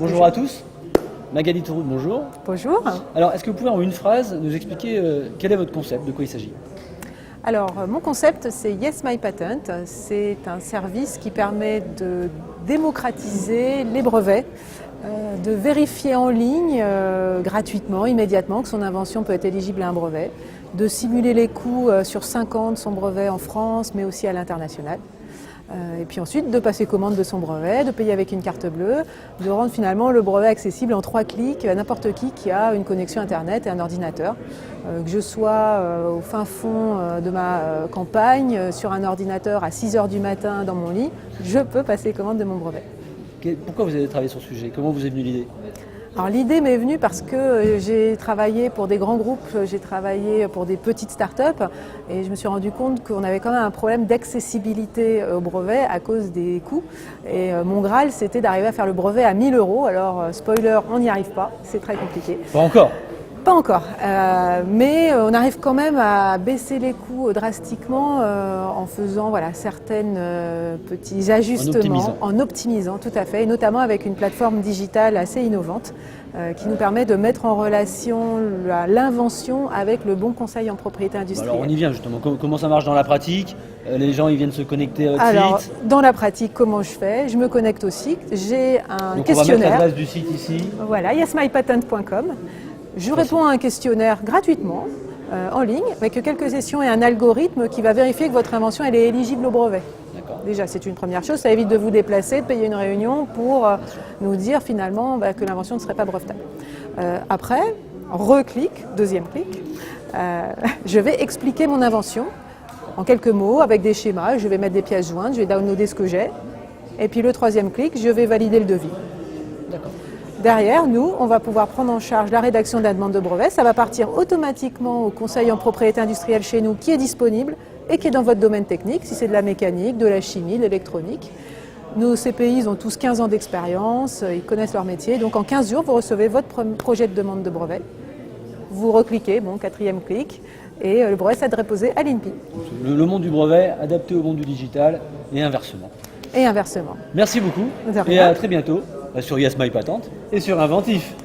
Bonjour à tous. Magali Touroud, bonjour. Bonjour. Alors, est-ce que vous pouvez en une phrase nous expliquer quel est votre concept, de quoi il s'agit? Alors, mon concept, c'est Yes My Patent. C'est un service qui permet de démocratiser les brevets, de vérifier en ligne gratuitement, immédiatement, que son invention peut être éligible à un brevet, de simuler les coûts sur 5 ans de son brevet en France, mais aussi à l'international. Et puis ensuite de passer commande de son brevet, de payer avec une carte bleue, de rendre finalement le brevet accessible en 3 clics à n'importe qui a une connexion internet et un ordinateur. Que je sois au fin fond de ma campagne, sur un ordinateur à 6 h du matin dans mon lit, je peux passer commande de mon brevet. Pourquoi vous avez travaillé sur ce sujet? Comment vous est venue l'idée? Alors l'idée m'est venue parce que j'ai travaillé pour des grands groupes, j'ai travaillé pour des petites startups et je me suis rendu compte qu'on avait quand même un problème d'accessibilité au brevet à cause des coûts. Et mon Graal, c'était d'arriver à faire le brevet à 1 000 €. Alors spoiler, on n'y arrive pas, c'est très compliqué. Pas encore. Pas encore, mais on arrive quand même à baisser les coûts drastiquement en faisant certains petits ajustements, en optimisant tout à fait, et notamment avec une plateforme digitale assez innovante qui nous permet de mettre en relation l'invention avec le bon conseil en propriété industrielle. Alors on y vient justement, comment ça marche dans la pratique? Les gens ils viennent se connecter à votre Alors, site? dans la pratique, comment je fais? Je me connecte au site, j'ai un Donc questionnaire. on va mettre l'adresse du site ici. Voilà, yesmypatent.com. Je réponds à un questionnaire gratuitement, en ligne, avec quelques questions et un algorithme qui va vérifier que votre invention elle est éligible au brevet. Déjà, c'est une première chose, ça évite de vous déplacer, de payer une réunion pour nous dire finalement que l'invention ne serait pas brevetable. Après, reclic, deuxième clic, je vais expliquer mon invention en quelques mots, avec des schémas, je vais mettre des pièces jointes, je vais downloader ce que j'ai, et puis le troisième clic, je vais valider le devis. D'accord. Derrière, nous, on va pouvoir prendre en charge la rédaction de la demande de brevet. Ça va partir automatiquement au conseil en propriété industrielle chez nous qui est disponible et qui est dans votre domaine technique, si c'est de la mécanique, de la chimie, de l'électronique. Nos CPI, ils ont tous 15 ans d'expérience, ils connaissent leur métier. Donc en 15 jours, vous recevez votre projet de demande de brevet. Vous recliquez, quatrième clic, et le brevet sera déposé à l'INPI. Le monde du brevet adapté au monde du digital et inversement. Et inversement. Merci beaucoup et à très bientôt sur Yes My Patent et sur Inventif.